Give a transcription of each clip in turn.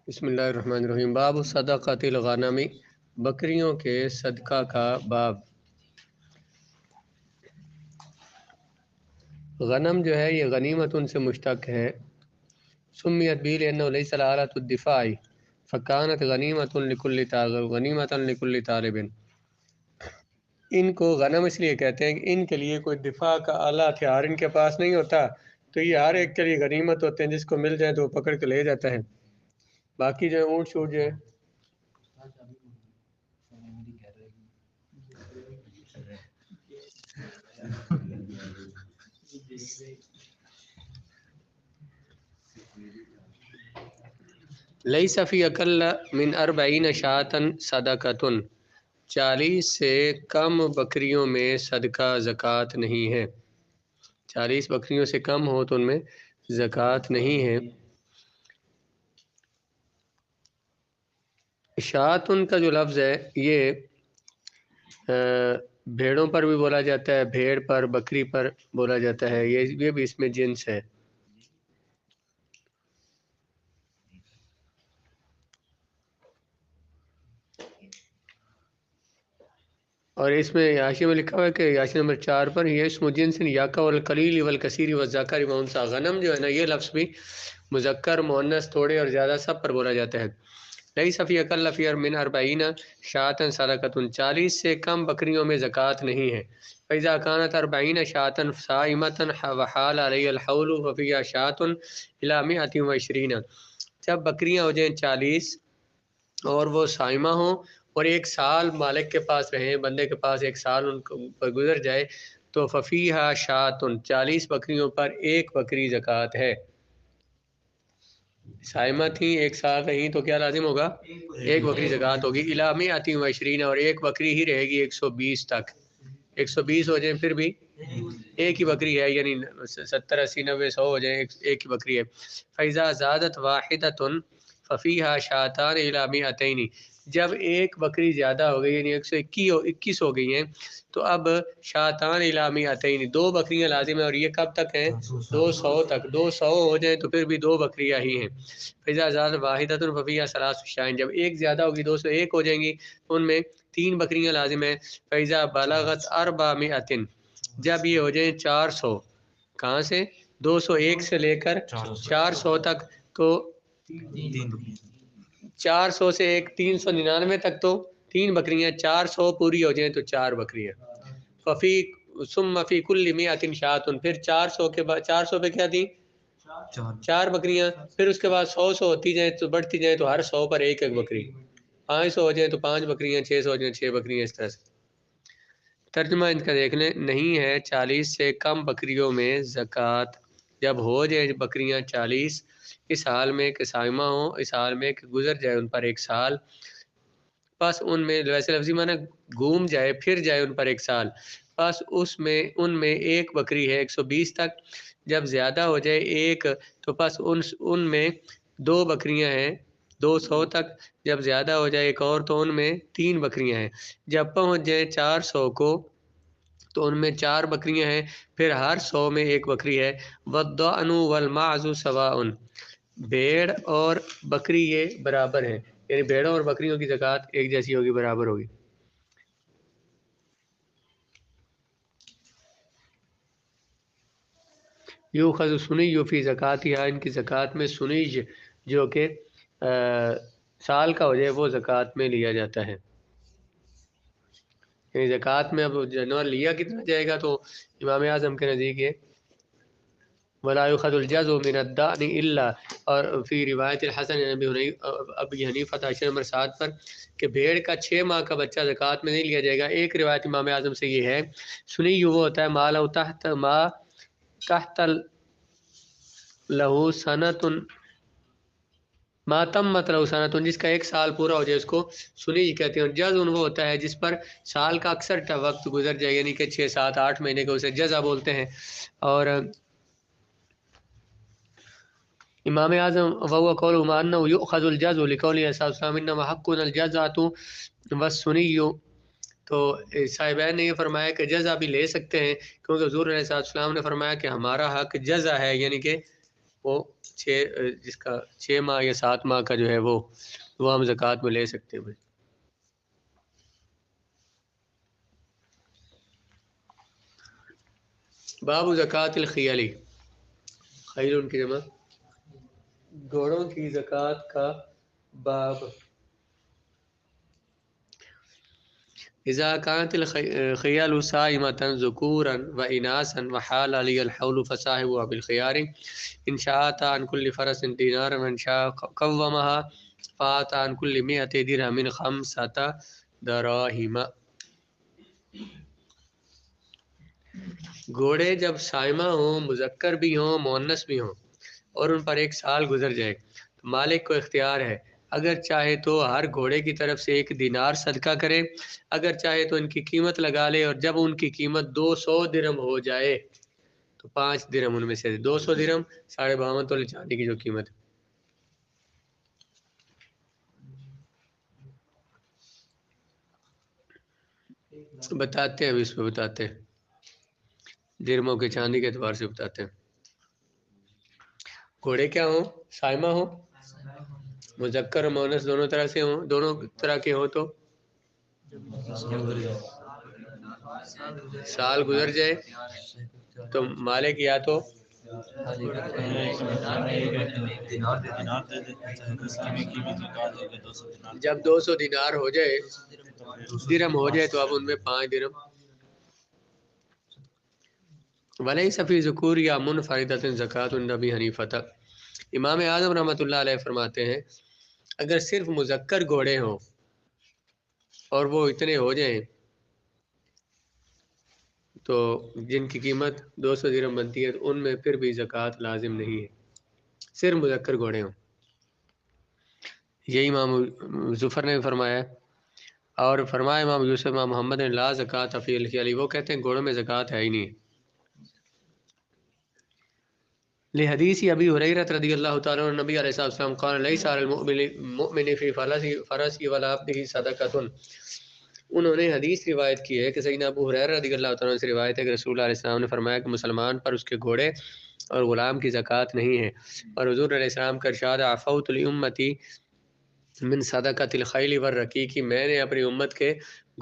بسم اللہ الرحمن الرحیم۔ باب صدقۃ الغنم، بکریوں کے صدقہ کا باب۔ غنم جو ہے یہ غنیمت ان سے مشتق ہے۔ سمیت بھی لأنه ليس الآلة الدفاع فكانت غنیمت لكل طالب غنیمت لكل طالب۔ ان کو غنم اس لیے کہتے ہیں کہ ان کے لیے کوئی دفاع کا آلہ ہتھیار ان کے پاس نہیں ہوتا، تو یہ ہر ایک کے لیے غنیمت ہوتے ہیں، جس کو مل جائے تو وہ پکڑ کے لے جاتا ہے۔ باقی جو اونٹ شوٹ جو ہے لیس فی اقل من 40 شاۃ صدقۃ، 40 سے کم بکریوں میں صدقہ زکوٰۃ نہیں ہے۔ 40 بکریوں سے کم ہو تو ان میں زکوٰۃ نہیں ہے۔ شاۃن کا جو لفظ ہے یہ بھیڑوں پر بھی بولا جاتا ہے، بھیڑ پر، بکری پر بولا جاتا ہے، یہ بھی اس میں جنس ہے۔ اور اس میں حاشیے میں لکھا ہوا ہے کہ حاشیہ نمبر 4 پر یہ اسم جنس یاکا والقلیل والکثیر والذکر والانثی، غنم جو ہے نا یہ لفظ بھی مذکر، مؤنث، تھوڑے اور زیادہ سب پر بولا جاتا ہے۔ لیس فی اقل فی من 40 شاۃ صدقۃ، 40 سے کم بکریوں میں زکوٰۃ نہیں ہے۔ فاذا كانت 40 شاۃ صائمۃ وحال علی الحول ففیہا شاۃ الی 120، جب بکریاں ہو جائیں 40 اور وہ صائمہ ہوں اور ایک سال مالک کے پاس رہیں، بندے کے پاس ایک سال ان پر گزر جائے، تو ففیہا شاۃ، 40 بکریوں پر ایک بکری زکوٰۃ ہے۔ صائمہ تھیں، ایک سال رہیں، تو کیا لازم ہوگا؟ ایک بکری زکوٰۃ ہوگی۔ الی 120، اور ایک بکری ہی رہے گی 120 تک۔ 120 ہو جائیں پھر بھی ایک ہی بکری ہے، یعنی 70 80 90 100 ہو جائیں ایک ہی بکری ہے۔ فاذا زادت واحدۃ ففیہا شاۃان الی 200، جب ایک بکری زیادہ ہو گئی یعنی 121 ہو گئی ہیں تو اب شاطان الی 200، 2 بکریاں لازم ہیں، اور یہ کب تک ہیں؟ 200 تک۔ 200 ہو جائیں تو پھر بھی 2 بکریاں ہی ہیں۔ فاذا زادت واحدۃ ففیہا 3 شاۃ، جب ایک زیادہ ہوگی 201 ہو جائیں گی تو ان میں 3 بکریاں لازم ہیں۔ فاذا بلغت 400، جب یہ ہو جائیں 400، کہاں سے؟ 201 سے لے کر 400 تک، تو 400 سے ایک 399 تک تو 3 بکریاں، 400 پوری ہو جائیں تو 4 بکریاں۔ ففی ثم فی کل 100 شاۃ، پھر 400 کے بعد 400 پہ کیا تھی؟ 4 بکریاں، پھر اس کے بعد 100 ہوتی جائیں تو بڑھتی جائیں تو ہر 100 پر ایک بکری، 500 ہو جائیں تو 5 بکریاں، 600 ہو جائیں 6 بکریاں، اس طرح سے۔ ترجمہ ان کا دیکھ لیں، نہیں ہے 40 سے کم بکریوں میں زکوٰۃ، جب ہو جائے بکریاں 40، اس حال میں کہ صائمہ ہوں، اس حال میں کہ گزر جائے ان پر ایک سال، پس ان میں ویسے لفظی معنی گھوم جائے، پھر جائے ان پر ایک سال، پس ان میں ایک بکری ہے 120 تک، جب زیادہ ہو جائے ایک تو پس ان میں 2 بکریاں ہیں 200 تک، جب زیادہ ہو جائے ایک اور تو ان میں 3 بکریاں ہیں، جب پہنچ جائے 400 کو تو ان میں 4 بکریاں ہیں، پھر ہر 100 میں ایک بکری ہے۔ والضأن والماعز سواء، بھیڑ اور بکری یہ برابر ہیں، یعنی بھیڑوں اور بکریوں کی زکوٰۃ ایک جیسی ہوگی، برابر ہوگی۔ یوخذ سنی فی زکاتھا، ان کی زکوٰۃ میں سنی جو کہ سال کا ہو جائے وہ زکوٰۃ میں لیا جاتا ہے۔ یعنی زکوٰۃ میں اب جانور لیا کتنا جائے گا، تو امام اعظم کے نزدیک یہ ولا یؤخذ الجزء من الدأن الا، اور فی روایت الحسن ابی حنیفہ حاشیہ نمبر 7 پر کہ بھیڑ کا 6 ماہ کا بچہ زکوٰۃ میں نہیں لیا جائے گا۔ ایک روایت امام اعظم سے یہ ہے، سنی وہ ہوتا ہے ما لو تحت لہو سنۃ، ما تمت لہو سنۃ، جس کا 1 سال پورا ہو جائے اس کو سنی کہتے ہیں۔ اور جز وہ ہوتا ہے جس پر سال کا اکثر وقت گزر جائے، یعنی کہ 6 7 8 مہینے کو اسے جزا بولتے ہیں۔ اور امام اعظم وهو قول انه يؤخذ الجزء لقوله صلی اللہ علیہ وسلم انما حقنا الجزاۃ والسنی، تو صاحبین نے یہ فرمایا کہ جزا بھی لے سکتے ہیں، کیونکہ حضور علیہ السلام نے فرمایا کہ ہمارا حق جزا ہے، یعنی کہ وہ 6 جس کا 6 ماہ یا 7 ماہ کا جو ہے وہ ہم زکوٰۃ میں لے سکتے ہیں. باب زکوٰۃ الخیل، خیل کی جمع گھوڑوں کی زکوٰۃ کا باب. اذا كانت الخيال صائمة ذكورا واناثا وحال علي الحول فصاحبها بالخيار ان شاء عن كل فرس دينار وان شاء قومها فات عن كل 100 درهم 5 دراهم. گھوڑے جب سائمہ ہوں، مذکر بھی ہوں، مؤنث بھی ہوں، اور ان پر 1 سال گزر جائے تو مالک کو اختیار ہے، اگر چاہے تو ہر گھوڑے کی طرف سے 1 دینار صدقہ کرے، اگر چاہے تو ان کی قیمت لگا لے، اور جب ان کی قیمت 200 درہم ہو جائے تو 5 درہم ان میں سے 200 درہم 52.5 تولے چاندی کی جو قیمت بتاتے ہیں. ابھی اس پہ بتاتے ہیں، درہموں کے چاندی کے اعتبار سے بتاتے ہیں. گھوڑے کیا ہوں؟ سائمہ ہوں، مذکر اور مؤنث دونوں طرح سے ہوں، دونوں طرح کے ہوں تو سال گزر جائے تو مالک یا تو جب 200 دینار ہو جائے، درہم ہو جائے تو اب ان میں 5 درہم. ولیس فی ذکور یا منفردۃ زکوٰۃ عند ابی حنیفہ، امام اعظم رحمۃ اللہ علیہ فرماتے ہیں اگر صرف مذکر گھوڑے ہوں اور وہ اتنے ہو جائیں تو جن کی قیمت 200 درہم بنتی ہے تو ان میں پھر بھی زکوٰۃ لازم نہیں ہے، صرف مذکر گھوڑے ہوں. یہی امام ظفر نے فرمایا، اور فرمایا امام یوسف امام محمد نے لا زکوٰۃ فی الخیل، وہ کہتے ہیں گھوڑوں میں زکوٰۃ ہے ہی نہیں. لحدیث ابی ہریرہ رضی اللہ تعالیٰ عنہ نبی علیہ السلام قال لیس علی المؤمن فی فرسہ ولا عبدہ صدقۃ. انہوں نے حدیث روایت کی ہے کہ سیدنا ابو ہریرہ رضی اللہ تعالیٰ عنہ سے روایت ہے کہ رسول اللہ علیہ السلام نے فرمایا کہ مسلمان پر اس کے گھوڑے اور غلام کی زکوٰۃ نہیں ہے. اور حضور علیہ السلام کا ارشاد عفوت لامتی من صدقۃ الخیل والرقیق، میں نے اپنی امت کے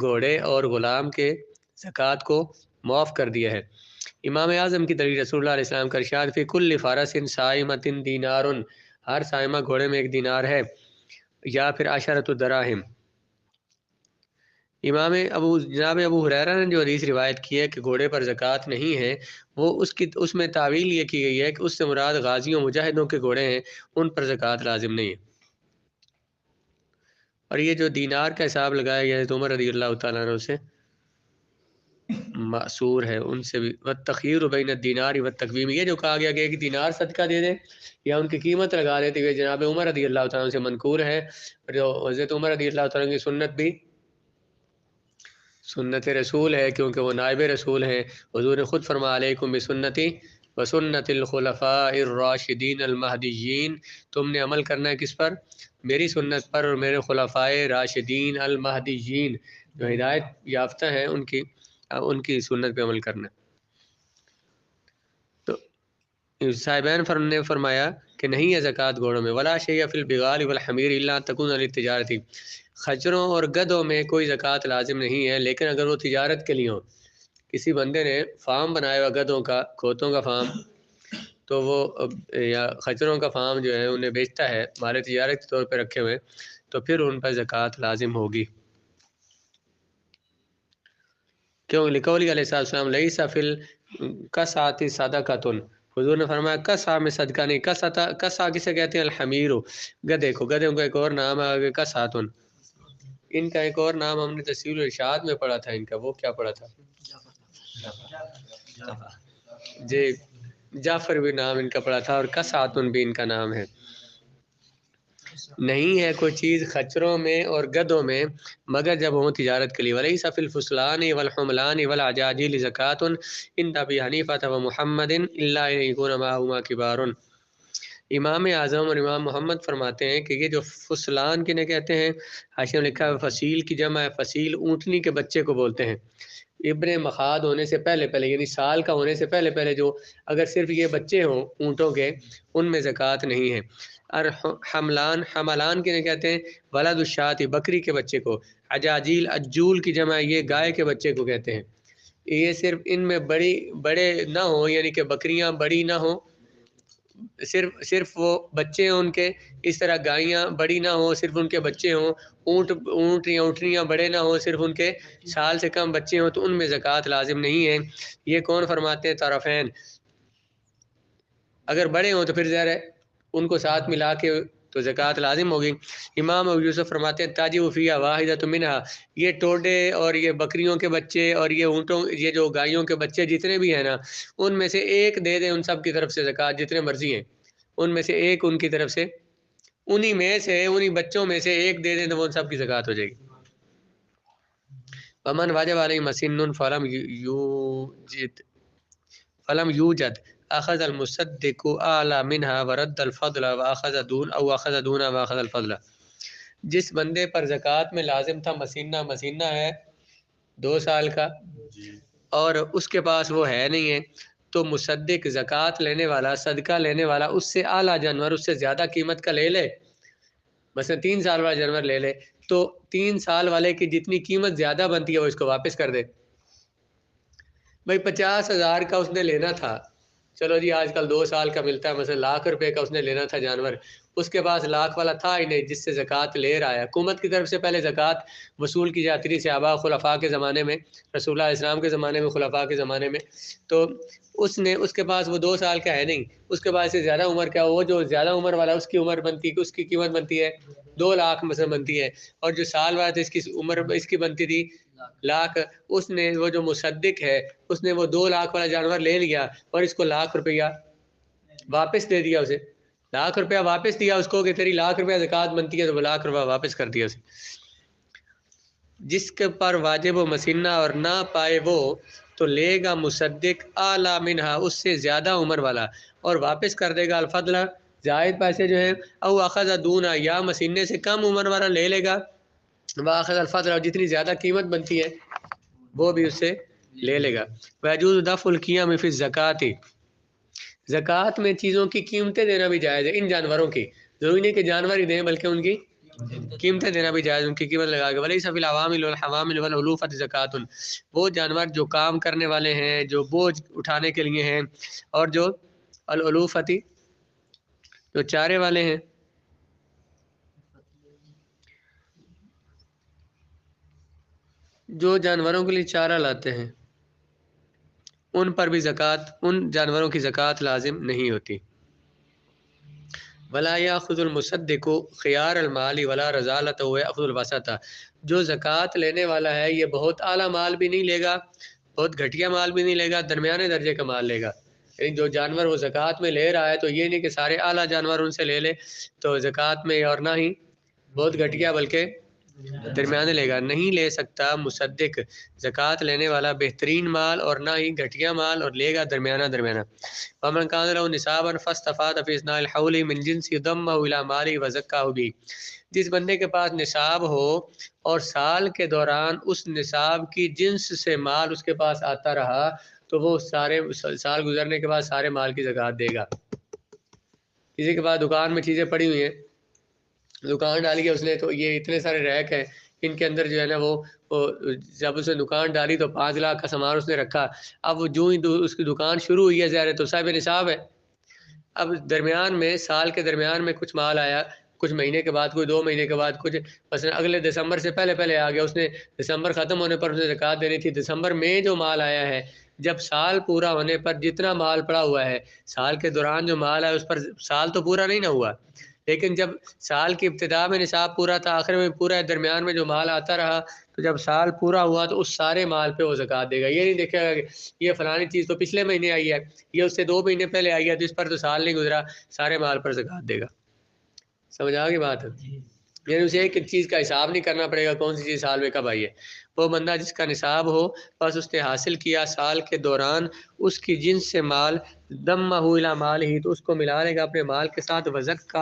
گھوڑے اور غلام کے زکوٰۃ کو معاف کر دیا ہے. امام اعظم کی دلیل رسول اللہ علیہ السلام کا ارشاد فی کل فرس صائمۃ دینار، ہر صائمہ گھوڑے میں 1 دینار ہے، یا پھر 10 دراہم. جناب ابو ہریرہ نے جو حدیث روایت کی ہے کہ گھوڑے پر زکوٰۃ نہیں ہے، وہ اس میں تعویل یہ کی گئی ہے کہ اس سے مراد غازیوں مجاہدوں کے گھوڑے ہیں، ان پر زکوٰۃ لازم نہیں ہے. اور یہ جو دینار کا حساب لگایا گیا ہے تو عمر رضی اللہ تعالیٰ عنہ سے معصور ہے، ان سے بھی والتخییر بین الدینار والتقویم، یہ جو کہا گیا کہ 1 دینار صدقہ دے دیں یا ان کی قیمت لگا دیتے ہوئے جناب عمر رضی اللہ تعالیٰ عنہ سے منقول ہے. جو حضرت عمر رضی اللہ تعالیٰ عنہ کی سنت بھی سنت رسول ہے، کیونکہ وہ نائب رسول ہیں. حضور نے خود فرمایا علیکم بسنتی وسنت الخلفاء الراشدین المہدیین، تم نے عمل کرنا ہے کس پر؟ میری سنت پر اور میرے خلفائے راشدین المہدیین جو ہدایت یافتہ ہیں ان کی سنت پہ عمل کرنا. تو صاحبین نے فرمایا کہ نہیں ہے زکوٰۃ گھوڑوں میں. ولا شیء فی البغال والحمیر الا تکون للتجارت، خچروں اور گدھوں میں کوئی زکوٰۃ لازم نہیں ہے لیکن اگر وہ تجارت کے لیے ہوں. کسی بندے نے فارم بنایا ہوا گدھوں کا، کھوتوں کا فارم، تو وہ یا خچروں کا فارم جو ہے انہیں بیچتا ہے مال تجارت کے طور پہ رکھے ہوئے، تو پھر ان پر زکوٰۃ لازم ہوگی. کیوں؟ لقولی علیہ السلام لیس فی الکساۃ صدقۃ، حضور نے فرمایا کسا میں صدقہ نہیں. کسا کسے کہتے ہیں؟ الحمیر، گدھے کو. گدھے کا ایک اور نام ہے کساتن. ان کا ایک اور نام ہم نے تفسیر الارشاد میں پڑھا تھا، ان کا وہ کیا پڑھا تھا جی، جعفر بھی نام ان کا پڑا تھا، اور کساتن بھی ان کا نام ہے. نہیں ہے کوئی چیز خچروں میں اور گدھوں میں مگر جب ہوں تجارت کے لیے. ولیس فی الفصلان والحملان والعجاجیل زکوٰۃ عند ابی حنیفہ ومحمد الا ان یکون معہما کبار. امام اعظم اور امام محمد فرماتے ہیں کہ یہ جو فصلان کنہیں کہتے ہیں، حاشیہ میں لکھا ہے فصیل کی جمع ہے، فصیل اونٹنی کے بچے کو بولتے ہیں، ابن مخاض ہونے سے پہلے پہلے یعنی سال کا ہونے سے پہلے پہلے جو اگر صرف یہ بچے ہوں اونٹوں کے، ان میں زکوٰۃ نہیں ہے۔ اور حملان کنہیں کہتے ہیں، ولد الشاۃ بکری کے بچے کو، عجاجیل عجول کی جمع یہ گائے کے بچے کو کہتے ہیں۔ یہ صرف ان میں بڑے نہ ہوں، یعنی کہ بکریاں بڑی نہ ہوں، صرف وہ بچے ہوں ان کے، اس طرح گائیاں بڑی نہ ہوں صرف ان کے بچے ہوں، اونٹ یا اونٹنیاں بڑے نہ ہوں صرف ان کے سال سے کم بچے ہوں، تو ان میں زکوٰۃ لازم نہیں ہے۔ یہ کون فرماتے ہیں؟ طرفین۔ اگر بڑے ہوں تو پھر ظاہر ہے ان کو ساتھ ملا کے تو زکوٰۃ لازم ہوگی۔ امام ابو یوسف فرماتے ہیں تاجب فیہا واحدۃ منہا، یہ ٹوڈے اور یہ بکریوں کے بچے اور یہ اونٹوں، یہ جو گائیوں کے بچے جتنے بھی ہیں نا، ان میں سے ایک دے دیں ان سب کی طرف سے زکوٰۃ، جتنے مرضی ہیں ان میں سے ایک ان کی طرف سے، انہی بچوں میں سے ایک دے دیں تو وہ ان سب کی زکوٰۃ ہو جائے گی۔ ومن واجب علیہ مسن فلم یوجد اخذ المصدق اعلی منہا ورد الفضل واخذ دون واخذ الفضل۔ جس بندے پر زکوٰۃ میں لازم تھا مسینہ ہے 2 سال کا، اور اس کے پاس وہ ہے نہیں ہے، تو مصدق زکوٰۃ لینے والا، صدقہ لینے والا اس سے اعلیٰ جانور، اس سے زیادہ قیمت کا لے لے، مثلا 3 سال والا جانور لے لے، تو 3 سال والے کی جتنی قیمت زیادہ بنتی ہے وہ اس کو واپس کر دے۔ بھائی 50,000 کا اس نے لینا تھا، چلو جی آج کل 2 سال کا ملتا ہے، مثلا ₹1,00,000 کا اس نے لینا تھا جانور، اس کے پاس 1,00,000 والا تھا ہی نہیں جس سے زکوٰۃ لے رہا ہے۔ حکومت کی طرف سے پہلے زکوٰۃ وصول کی جاتی تھی صحابہ خلفاء کے زمانے میں، رسول اللہ اسلام کے زمانے میں، خلفاء کے زمانے میں، تو اس کے پاس وہ 2 سال کا ہے نہیں، اس کے پاس سے زیادہ عمر کا، وہ جو زیادہ عمر والا اس کی عمر بنتی ہے، اس کی قیمت بنتی ہے 2,00,000 مثلا بنتی ہے، اور جو سال والا تھا اس کی عمر اس کی بنتی تھی 1,00,000، اس نے وہ جو مصدق ہے اس نے وہ 2,00,000 والا جانور لے لیا اور اس کو ₹1,00,000 واپس دے دیا، اسے ₹1,00,000 واپس دیا اس کو کہ تیری ₹1,00,000 زکوٰۃ بنتی ہے، تو وہ ₹1,00,000 واپس کر دیا اسے۔ جس کے پر واجب و مسنہ اور نہ پائے وہ، تو لے گا مصدق اعلیٰ منہا اس سے زیادہ عمر والا، اور واپس کر دے گا الفضل زائد پیسے جو ہیں، او اخذ دونا یا مسینے سے کم عمر والا لے لے گا، واخذ الفضل اور جتنی زیادہ قیمت بنتی ہے وہ بھی اس سے لے لے گا۔ ویجوز دفع القیام فی الزکوٰۃ، زکوٰۃ میں چیزوں کی قیمتیں دینا بھی جائز ہے، ان جانوروں کی، ضروری نہیں کہ جانور ہی دیں بلکہ ان کی قیمتیں دینا بھی جائز، ان کی قیمت لگا کے۔ ولیس فی العوامل والحوامل والعلوفۃ زکوٰۃ، وہ جانور جو کام کرنے والے ہیں، جو بوجھ اٹھانے کے لیے ہیں، اور جو العلوفۃ جو چارے والے ہیں، جو جانوروں کے لیے چارہ لاتے ہیں، ان پر بھی زکوٰۃ، ان جانوروں کی زکوٰۃ لازم نہیں ہوتی۔ ولا یاخذ المصدق خیار المال ولا رذالۃ ویأخذ الوسط، جو زکوٰۃ لینے والا ہے یہ بہت اعلیٰ مال بھی نہیں لے گا، بہت گھٹیا مال بھی نہیں لے گا، درمیانے درجے کا مال لے گا۔ یعنی جو جانور وہ زکوٰۃ میں لے رہا ہے تو یہ نہیں کہ سارے اعلیٰ جانور ان سے لے لے تو زکوٰۃ میں، اور نہ ہی بہت گھٹیا بلکہ درمیانے لے گا۔ نہیں لے سکتا مصدق زکوٰۃ لینے والا بہترین مال اور نہ ہی گھٹیا مال، اور لے گا درمیانہ۔ ومن کان له نصابا فاستفاد فی اثناء الحول من جنس ضمه الى ماله وزکاه به، جس بندے کے پاس نصاب ہو اور سال کے دوران اس نصاب کی جنس سے مال اس کے پاس آتا رہا، تو وہ سارے سال گزرنے کے بعد سارے مال کی زکوٰۃ دے گا۔ کسی کے پاس دکان میں چیزیں پڑی ہوئی ہیں، دکان ڈالی ہے اس نے، تو یہ اتنے سارے ریک ہیں، ان کے اندر جو ہے نا وہ جب اس نے دکان ڈالی تو 5,00,000 کا سامان اس نے رکھا، اب وہ جو ہی اس کی دکان شروع ہوئی ہے ظاہر ہے تو صاحب نصاب ہے، اب درمیان میں سال کے درمیان میں کچھ مال آیا، کچھ مہینے کے بعد، کوئی 2 مہینے کے بعد، کچھ مثلا اگلے دسمبر سے پہلے پہلے آ گیا، اس نے دسمبر ختم ہونے پر اسے زکوٰۃ دینی تھی، دسمبر میں جو مال آیا ہے، جب سال پورا ہونے پر جتنا مال پڑا ہوا ہے، سال کے دوران جو مال ہے اس پر سال تو پورا نہیں نہ ہوا، لیکن جب سال کی ابتدا میں نصاب پورا تھا، آخر میں پورا ہے، درمیان میں جو مال آتا رہا، تو جب سال پورا ہوا تو اس سارے مال پہ وہ زکوٰۃ دے گا۔ یہ نہیں دیکھے گا کہ یہ فلانی چیز تو پچھلے مہینے آئی ہے، یہ اس سے 2 مہینے پہلے آئی ہے، تو اس پر تو سال نہیں گزرا، سارے مال پر زکوٰۃ دے گا۔ سمجھ آ گئی بات؟ یعنی اسے ایک چیز کا حساب نہیں کرنا پڑے گا کون سی چیز سال میں کب آئی ہے. وہ بندہ جس کا نصاب ہو بس اس نے حاصل کیا سال کے دوران اس کی جنس سے مال دمہ الی مال ہی تو اس کو ملا لے گا اپنے مال کے ساتھ. وزکا